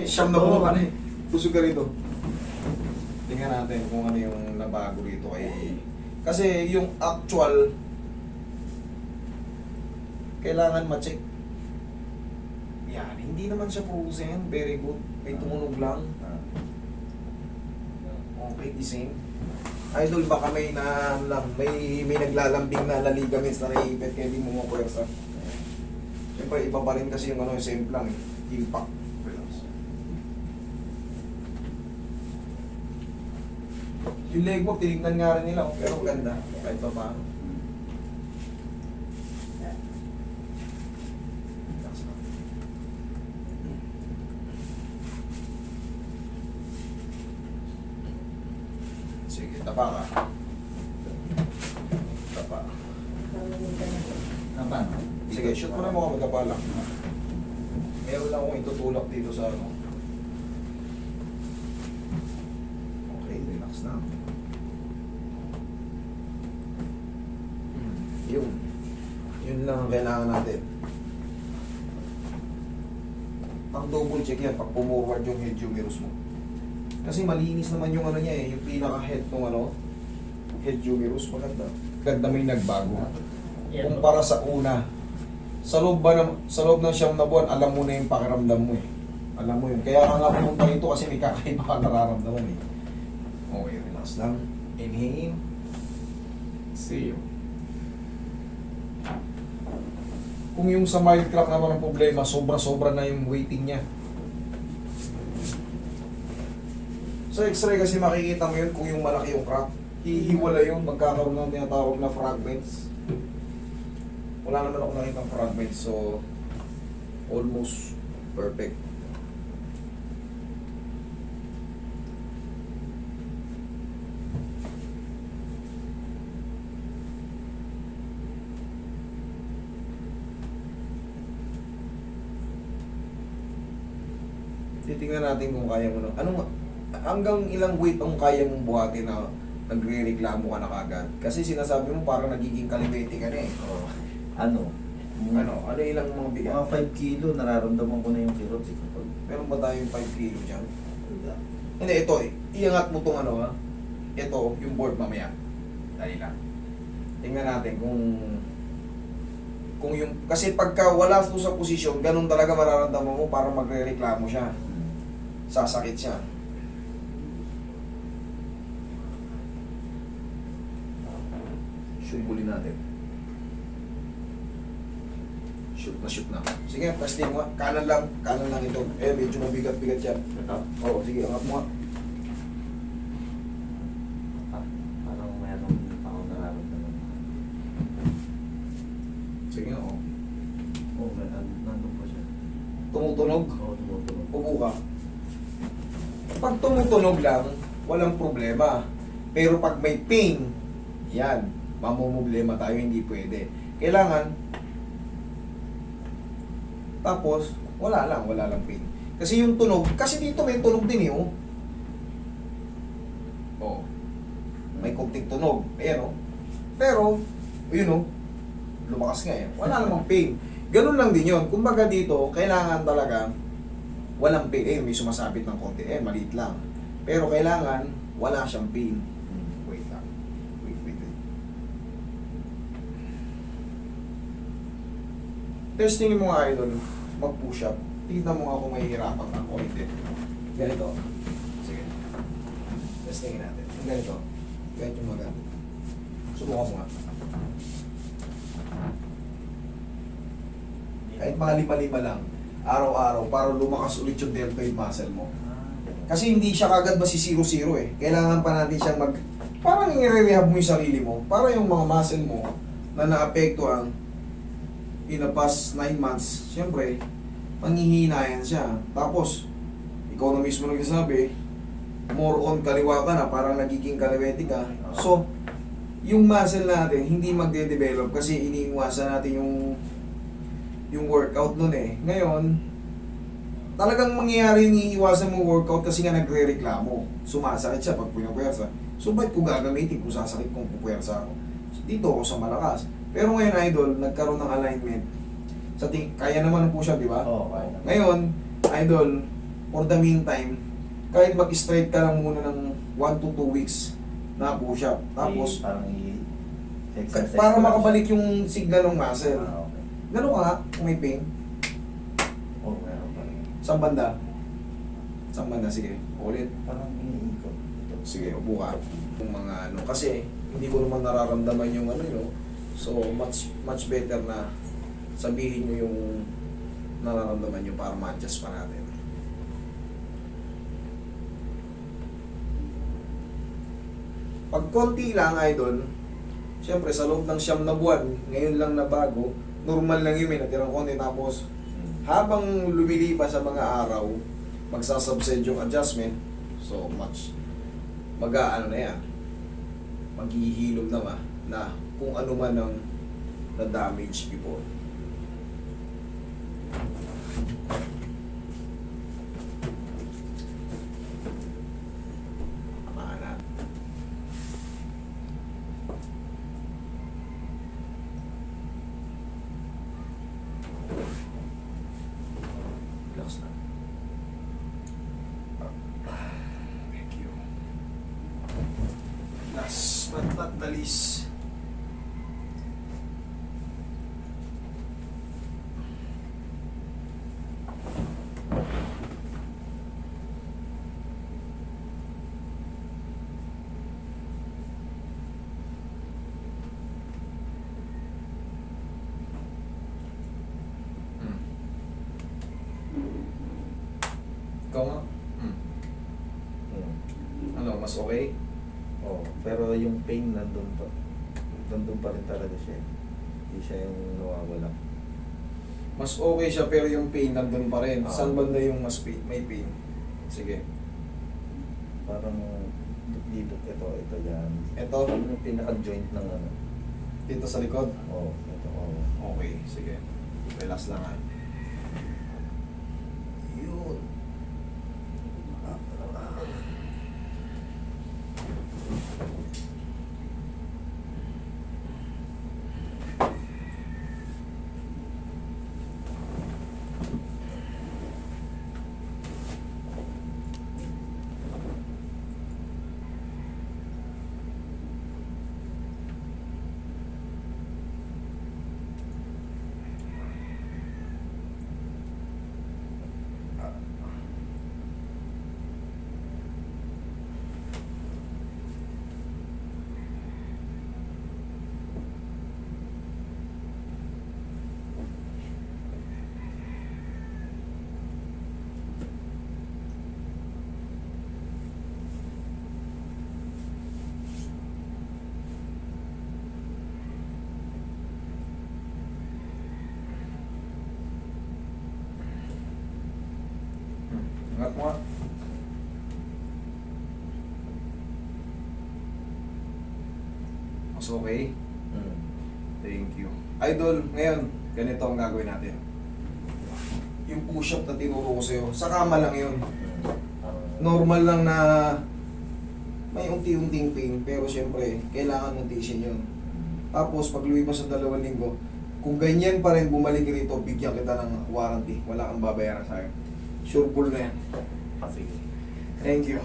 siyam na buwan ka na eh. Tusog ka rito. Tingnan natin kung ano yung nabago rito kay... Kasi yung actual, kailangan ma-check. Yan, hindi naman siya frozen. Very good. May tumunog lang. Okay, the same. Idol, baka may na lang, may naglalambing na ligaments na naiipit kaya hindi mo mapuwersa. Siyempre, iba pa rin kasi yung ano, yung same lang eh. Impact. Relax. Yung leg mo, tinignan nga rin nila, oh, pero ganda. Kahit pa paano. Relax lang. Sige, tapa ka. Tapa. Apa? Sige, shoot mo na mo ka magkapa lang. Meron lang akong itutulak dito sa ano. Okay, relax na. Yun. Yun lang ang kailangan natin. Pang double check yan, pag pumorward yung head humerus mo. Kasi malinis naman yung ano niya eh, yung pinaka-head ng ano, head humerus, maganda. Ganda may nagbago. Kumpara sa una. Sa loob ng siyam na buwan, alam mo na yung pakiramdam mo eh. Alam mo yun. Kaya ka nga pumunta ito kasi may kakaiba ka nararamdaman eh. Okay, relax lang. Inhale. See you. Kung yung sa mild crack naman ang problema, sobra-sobra na yung waiting niya. Sa x-ray kasi makikita mo yun kung yung malaki yung crack. Hihiwala yun, magkakaroon ng tinatawag na fragments. Wala naman ako nakitang fragments, so almost perfect. Titingnan natin kung kaya mo na. Hanggang ilang weight ang kaya mong buhatin na nagre-reklamo ka na kagad? Kasi sinasabi mo parang nagiging kalimete ka na eh. Oh. Ano Ilang mga bigat? Mga 5 kilo, nararamdaman ko na yung kirot. Meron ba tayong 5 kilo dyan? Hindi, ito eh. Iangat mo tong ano ha. Ito, yung board mamaya. Dali lang. Tingnan natin kung yung... Kasi pagka wala ito sa posisyon, ganun talaga mararamdaman mo para magre-reklamo siya. Sasakit siya. Shoot natin. Shoot na. Sige, testing mo. Kanan lang ito. Medyo mabigat-bigat yan. Ito? Oo, sige, angat mo nga. Parang mayroong pa ako nararamdaman. Sige, oo. Oo, nandun pa siya. Tumutunog. Oo, tumutunog. Upo ka. Pag tumutunog lang, walang problema. Pero pag may pain, yan, mamumblema tayo, hindi pwede. Kailangan, tapos, wala lang pain. Kasi yung tunog, kasi dito may tunog din eh, oh. Oh. May kunting tunog. Ayan, oh. Pero, yun, oh. Lumakas nga eh. Wala namang pain. Ganun lang din yun. Kumbaga dito, kailangan talaga walang pain. Eh, may sumasabit ng konti. Eh, maliit lang. Pero kailangan, wala siyang pain. Wait lang. Wait. Testingin mo nga, idol. Mag-push up. Tignan mo nga kung mahihirapan ka o hindi. Ganito. Sige. Testingin natin. Ganito. Ganito yung maganda. Subukan mo nga. Kahit mga lima-lima lang. Araw-araw. Para lumakas ulit yung deltoid muscle mo. Kasi hindi siya kagad masisiro-siro eh. Kailangan pa natin siyang parang i-rehab mo yung sarili mo. Para yung mga muscle mo na naapektuhan in the past 9 months, siyempre, manghihinayan siya. Tapos, ikaw na mismo nagsasabi, more on kaliwa ka na, parang nagiging kaliwete ka. So, yung muscle natin, hindi magde-develop kasi iniiwasan natin yung workout nun eh. Ngayon, talagang mangyayari yung iiwasan mo workout kasi nga nagre-reklamo. Sumasakit siya pag pinapwersa. So, ba't ko gagamitin kung sasakit kung pupwersa ako? Dito ako sa malakas. Pero ngayon, idol, nagkaroon ng alignment. Kaya naman po siya, di ba? Oo, kaya naman. Ngayon, idol, for the meantime, kahit mag-straight ka lang muna ng 1 to 2 weeks na push up. Tapos, parang exercise para ko lang makabalik yung signal ng muscle. siya. Okay. Gano'n ka nga, kung may pain. Oh, meron pa rin. Saan banda? Saan banda? Sige, ulit. Parang iniikot. Sige, upo ka. Yung mga ano, kasi hindi ko naman nararamdaman yung ano yun. So, much better na sabihin nyo yung nararamdaman nyo para ma-adjust pa natin. Pag konti lang, idol, siyempre sa loob ng 9 na buwan, ngayon lang na bago, normal lang yun, may natirang konti. Tapos, habang lumilipas sa mga araw, magsasubside yung adjustment, so much, ano na yan, maghihilom na kung ano man ang na-damage before. Tamaan natin. Relax na. Thank you. Last but not the least. Ikaw nga. Ano, mas okay? Oh, pero yung pain nandun pa. Nandun pa rin talaga siya. Hindi siya yung nawawala. Mas okay siya pero yung pain nandun pa rin. Ah. Saan banda yung mas pain? May pain. Sige. Parang dito, ito yan. Ito, Yung pinaka-joint ng ano. dito sa likod. Oh, ito. Oh. Okay, sige. Relax lang ha. Yun. Angat mo nga. Mas okay? Thank you. Idol, ngayon, ganito ang gagawin natin. Yung push-up na tinuro ko sa'yo, sa kama lang yun. Normal lang na may unti-unting pain, pero syempre, kailangan mong tiisin yun. Tapos, pag lumipas sa 2 linggo, kung ganyan pa rin bumalik rito, bigyan kita ng warranty. Wala kang babayaran sa akin. Sure pull na yan. Sige. Thank you.